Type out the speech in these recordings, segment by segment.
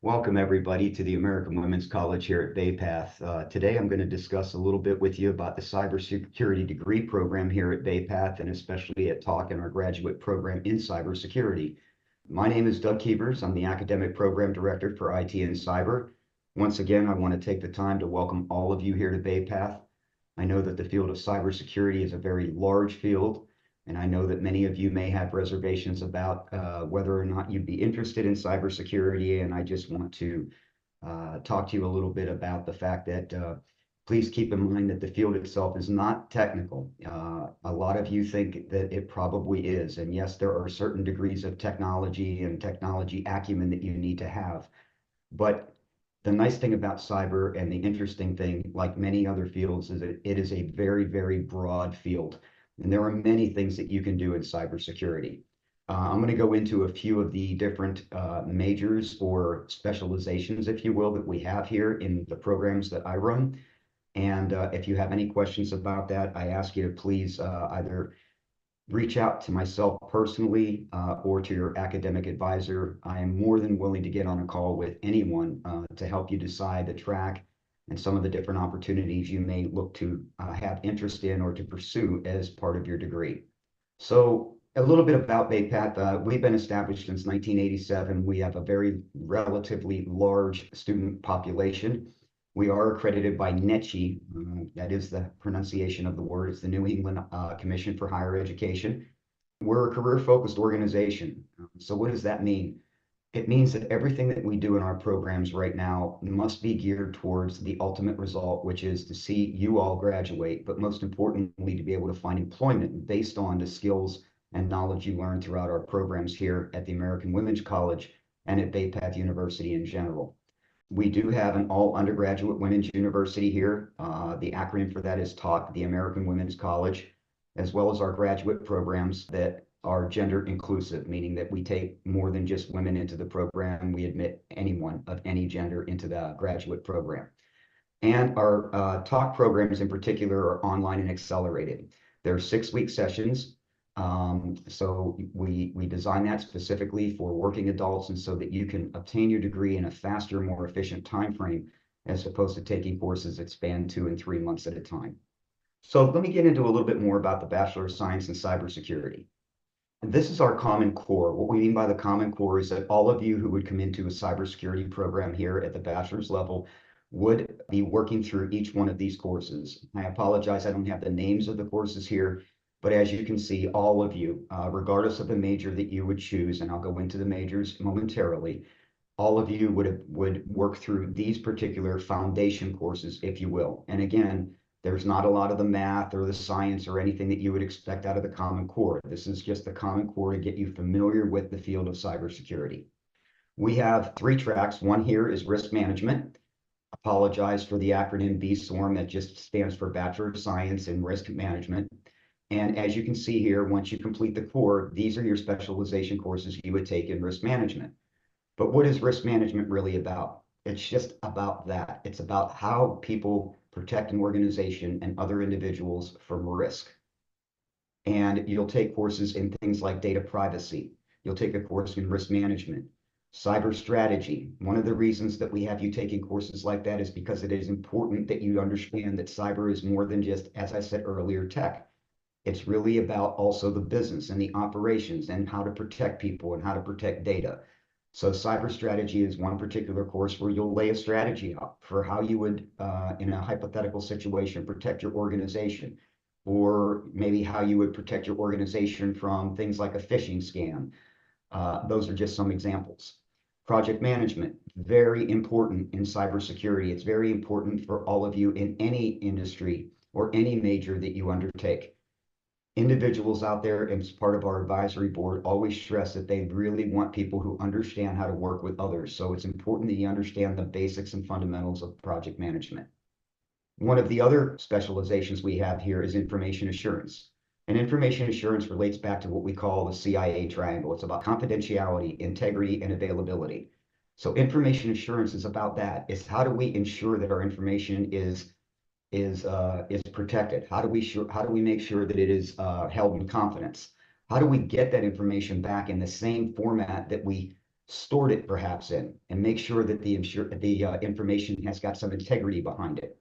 Welcome, everybody, to the American Women's College here at Bay Path. Today, I'm going to discuss a little bit with you about the cybersecurity degree program here at Bay Path, and especially a talk in our graduate program in cybersecurity. My name is Doug Keevers. I'm the Academic Program Director for IT and Cyber. Once again, I want to take the time to welcome all of you here to Bay Path. I know that the field of cybersecurity is a very large field, and I know that many of you may have reservations about whether or not you'd be interested in cybersecurity. And I just want to talk to you a little bit about the fact that please keep in mind that the field itself is not technical. A lot of you think that it probably is. And yes, there are certain degrees of technology and technology acumen that you need to have. But the nice thing about cyber, and the interesting thing, like many other fields, is that it is a very, very broad field. And there are many things that you can do in cybersecurity. I'm going to go into a few of the different majors or specializations, if you will, that we have here in the programs that I run. And if you have any questions about that, I ask you to please either reach out to myself personally or to your academic advisor. I am more than willing to get on a call with anyone to help you decide the track and some of the different opportunities you may look to have interest in or to pursue as part of your degree. So a little bit about Bay Path. We've been established since 1987. We have a very relatively large student population. We are accredited by NETCHI, that is the pronunciation of the word. It's the New England Commission for Higher Education. We're a career-focused organization. So what does that mean? It means that everything that we do in our programs right now must be geared towards the ultimate result, which is to see you all graduate, but most importantly, to be able to find employment based on the skills and knowledge you learn throughout our programs here at the American Women's College and at Bay Path University in general. We do have an all undergraduate women's university here. The acronym for that is TALK, the American Women's College, as well as our graduate programs that are gender inclusive, meaning that we take more than just women into the program. We admit anyone of any gender into the graduate program. And our talk programs in particular are online and accelerated. They're 6-week sessions. So we design that specifically for working adults, and so that you can obtain your degree in a faster, more efficient time frame, as opposed to taking courses that span 2 and 3 months at a time. So let me get into a little bit more about the Bachelor of Science in Cybersecurity. This is our Common Core. What we mean by the Common Core is that all of you who would come into a cybersecurity program here at the bachelor's level would be working through each one of these courses. I apologize, I don't have the names of the courses here, but as you can see, all of you, regardless of the major that you would choose, and I'll go into the majors momentarily, all of you would work through these particular foundation courses, if you will. And again, there's not a lot of the math or the science or anything that you would expect out of the Common Core. This is just the Common Core to get you familiar with the field of cybersecurity. We have 3 tracks. One here is risk management. Apologize for the acronym BSORM, that just stands for Bachelor of Science in Risk Management. And as you can see here, once you complete the core, these are your specialization courses you would take in risk management. But what is risk management really about? It's just about that. It's about how people protect an organization and other individuals from risk. And you'll take courses in things like data privacy. You'll take a course in risk management, cyber strategy. One of the reasons that we have you taking courses like that is because it is important that you understand that cyber is more than just, as I said earlier, tech. It's really about also the business and the operations and how to protect people and how to protect data. So cyber strategy is one particular course where you'll lay a strategy out for how you would, in a hypothetical situation, protect your organization, or maybe how you would protect your organization from things like a phishing scam. Those are just some examples. Project management, very important in cybersecurity. It's very important for all of you in any industry or any major that you undertake. Individuals out there, as part of our advisory board, always stress that they really want people who understand how to work with others. So it's important that you understand the basics and fundamentals of project management. One of the other specializations we have here is information assurance. And information assurance relates back to what we call the CIA triangle. It's about confidentiality, integrity, and availability. So information assurance is about that. It's how do we ensure that our information is protected? How do we make sure that it is held in confidence? How do we get that information back in the same format that we stored it perhaps in, and make sure that the information has got some integrity behind it.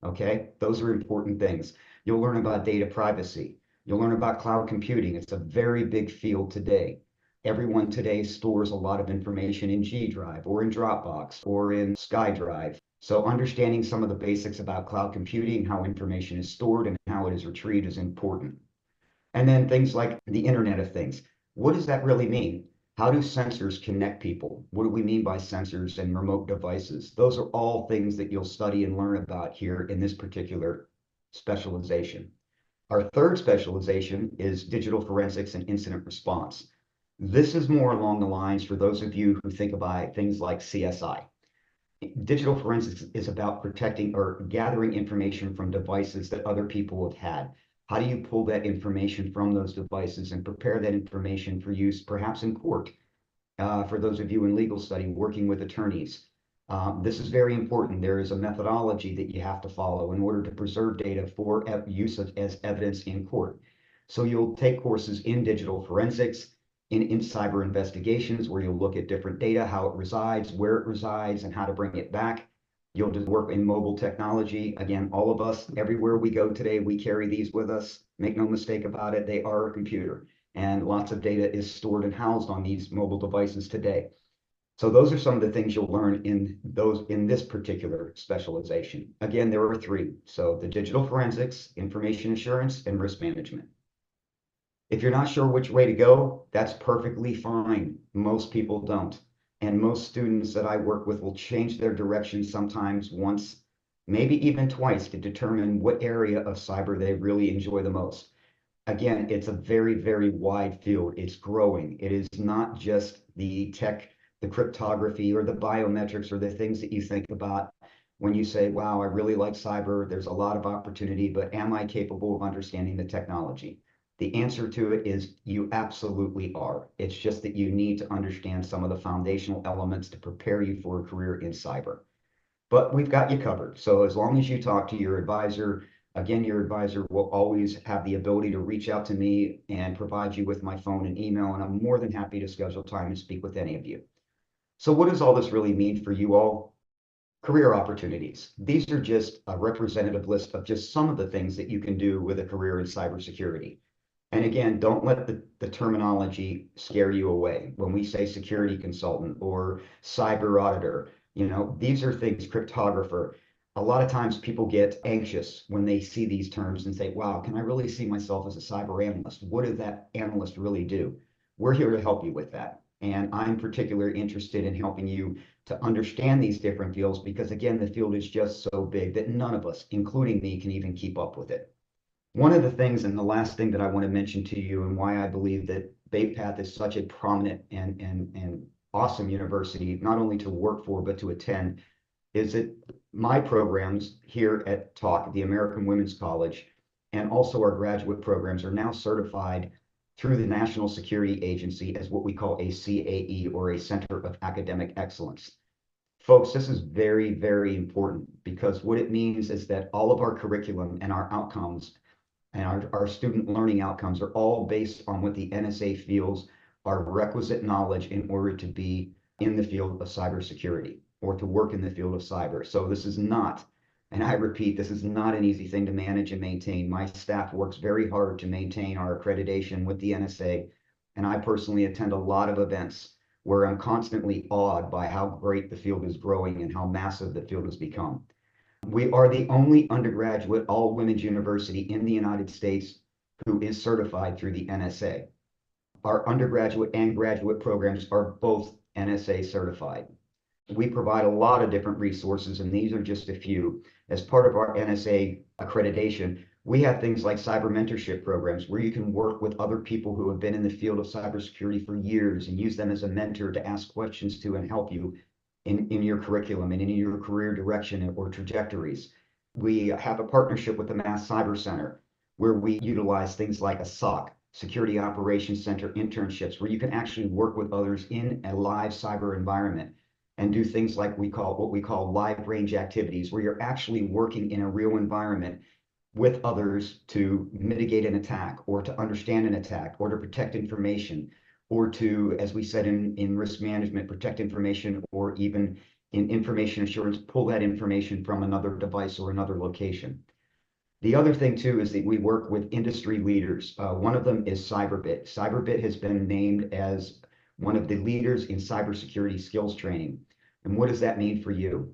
Okay, those are important things. You'll learn about data privacy. You'll learn about cloud computing. It's a very big field today. Everyone today stores a lot of information in G Drive or in Dropbox or in SkyDrive. So understanding some of the basics about cloud computing, how information is stored and how it is retrieved is important. And then things like the Internet of Things. What does that really mean? How do sensors connect people? What do we mean by sensors and remote devices? Those are all things that you'll study and learn about here in this particular specialization. Our third specialization is digital forensics and incident response. This is more along the lines for those of you who think about things like CSI. Digital forensics is about protecting or gathering information from devices that other people have had. How do you pull that information from those devices and prepare that information for use perhaps in court? For those of you in legal study working with attorneys, this is very important. There is a methodology that you have to follow in order to preserve data for use as evidence in court. So you'll take courses in digital forensics, in cyber investigations, where you'll look at different data, how it resides, where it resides, and how to bring it back. You'll just work in mobile technology. Again, all of us, everywhere we go today, we carry these with us. Make no mistake about it, they are a computer. And lots of data is stored and housed on these mobile devices today. So those are some of the things you'll learn in this particular specialization. Again, there are three. So the digital forensics, information assurance, and risk management. If you're not sure which way to go, that's perfectly fine. Most people don't. And most students that I work with will change their direction sometimes once, maybe even twice, to determine what area of cyber they really enjoy the most. Again, it's a very, very wide field. It's growing. It is not just the tech, the cryptography, or the biometrics, or the things that you think about when you say, wow, I really like cyber. There's a lot of opportunity, but am I capable of understanding the technology? The answer to it is you absolutely are. It's just that you need to understand some of the foundational elements to prepare you for a career in cyber. But we've got you covered. So as long as you talk to your advisor, again, your advisor will always have the ability to reach out to me and provide you with my phone and email, and I'm more than happy to schedule time to speak with any of you. So what does all this really mean for you all? Career opportunities. These are just a representative list of just some of the things that you can do with a career in cybersecurity. And again, don't let the terminology scare you away. When we say security consultant or cyber auditor, these are things, cryptographer. A lot of times people get anxious when they see these terms and say, wow, can I really see myself as a cyber analyst? What does that analyst really do? We're here to help you with that. And I'm particularly interested in helping you to understand these different fields because, again, the field is just so big that none of us, including me, can even keep up with it. One of the things, and the last thing that I want to mention to you, and why I believe that BayPath is such a prominent and awesome university, not only to work for, but to attend, is that my programs here at TALK, the American Women's College, and also our graduate programs are now certified through the National Security Agency as what we call a CAE, or a Center of Academic Excellence. Folks, this is very, very important because what it means is that all of our curriculum and our outcomes and our student learning outcomes are all based on what the NSA feels are requisite knowledge in order to be in the field of cybersecurity or to work in the field of cyber. So this is not, and I repeat, this is not an easy thing to manage and maintain. My staff works very hard to maintain our accreditation with the NSA, and I personally attend a lot of events where I'm constantly awed by how great the field is growing and how massive the field has become. We are the only undergraduate all-women's university in the United States who is certified through the NSA. Our undergraduate and graduate programs are both NSA certified. We provide a lot of different resources, and these are just a few. As part of our NSA accreditation, we have things like cyber mentorship programs where you can work with other people who have been in the field of cybersecurity for years and use them as a mentor to ask questions to and help you in your curriculum and in your career direction or trajectories. We have a partnership with the Mass Cyber Center where we utilize things like a SOC, Security Operations Center internships, where you can actually work with others in a live cyber environment and do things like what we call live range activities, where you're actually working in a real environment with others to mitigate an attack or to understand an attack or to protect information or to, as we said in risk management, protect information, or even in information assurance, pull that information from another device or another location. The other thing too is that we work with industry leaders. One of them is Cyberbit. Cyberbit has been named as one of the leaders in cybersecurity skills training. And what does that mean for you?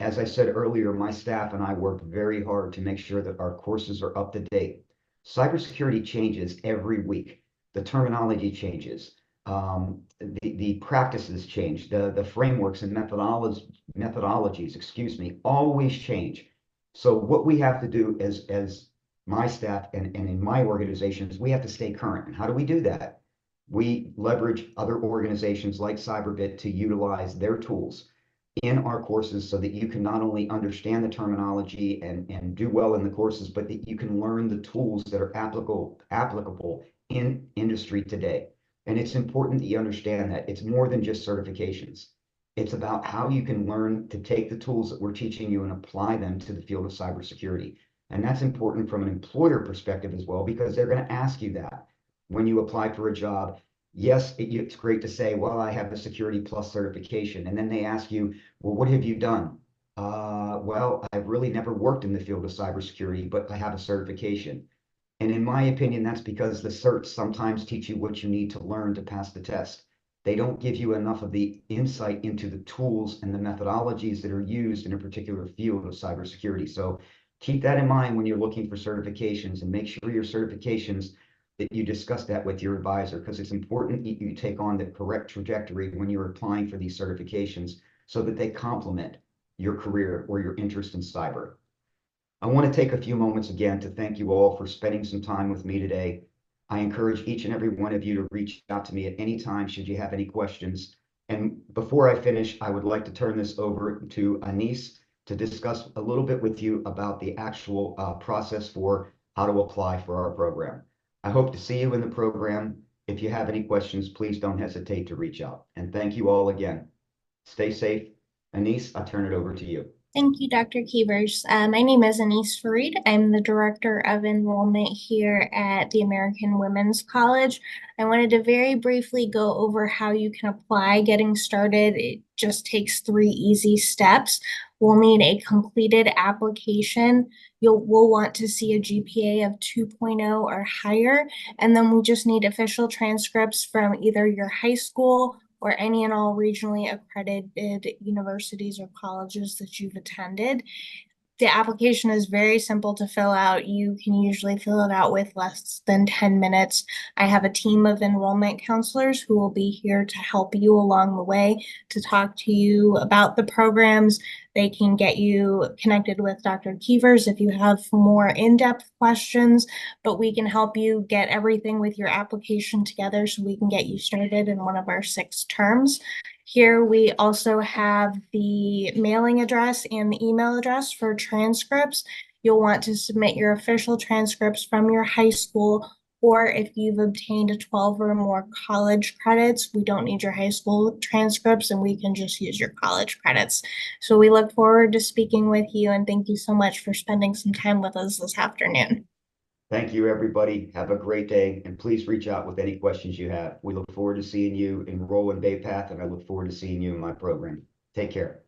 As I said earlier, my staff and I work very hard to make sure that our courses are up to date. Cybersecurity changes every week. The terminology changes. The practices change. The frameworks and methodologies, excuse me, always change. So what we have to do as my staff and in my organization is we have to stay current. And how do we do that? We leverage other organizations like Cyberbit to utilize their tools in our courses so that you can not only understand the terminology and do well in the courses, but that you can learn the tools that are applicable in industry today. And it's important that you understand that it's more than just certifications. It's about how you can learn to take the tools that we're teaching you and apply them to the field of cybersecurity. And that's important from an employer perspective as well, because they're going to ask you that when you apply for a job. Yes, it's great to say, well, I have the Security Plus certification. And then they ask you, well, what have you done? Well, I've really never worked in the field of cybersecurity, but I have a certification. And in my opinion, that's because the certs sometimes teach you what you need to learn to pass the test. They don't give you enough of the insight into the tools and the methodologies that are used in a particular field of cybersecurity. So keep that in mind when you're looking for certifications, and make sure your certifications that you discuss that with your advisor, because it's important that you take on the correct trajectory when you're applying for these certifications so that they complement your career or your interest in cyber. I want to take a few moments again to thank you all for spending some time with me today. I encourage each and every one of you to reach out to me at any time should you have any questions. And before I finish, I would like to turn this over to Anis to discuss a little bit with you about the actual process for how to apply for our program. I hope to see you in the program. If you have any questions, please don't hesitate to reach out. And thank you all again. Stay safe. Anis, I turn it over to you. Thank you, Dr. Kevers. My name is Anise Farid. I'm the Director of Enrollment here at the American Women's College. I wanted to very briefly go over how you can apply. Getting started, it just takes 3 easy steps. We'll need a completed application. We'll want to see a GPA of 2.0 or higher, and then we just need official transcripts from either your high school or any and all regionally accredited universities or colleges that you've attended. The application is very simple to fill out. You can usually fill it out with less than 10 minutes. I have a team of enrollment counselors who will be here to help you along the way, to talk to you about the programs. They can get you connected with Dr. Kevers if you have more in-depth questions, but we can help you get everything with your application together so we can get you started in one of our 6 terms. Here we also have the mailing address and the email address for transcripts. You'll want to submit your official transcripts from your high school, or if you've obtained 12 or more college credits, we don't need your high school transcripts and we can just use your college credits. So we look forward to speaking with you, and thank you so much for spending some time with us this afternoon. Thank you, everybody. Have a great day, and please reach out with any questions you have. We look forward to seeing you enroll in Bay Path, and I look forward to seeing you in my program. Take care.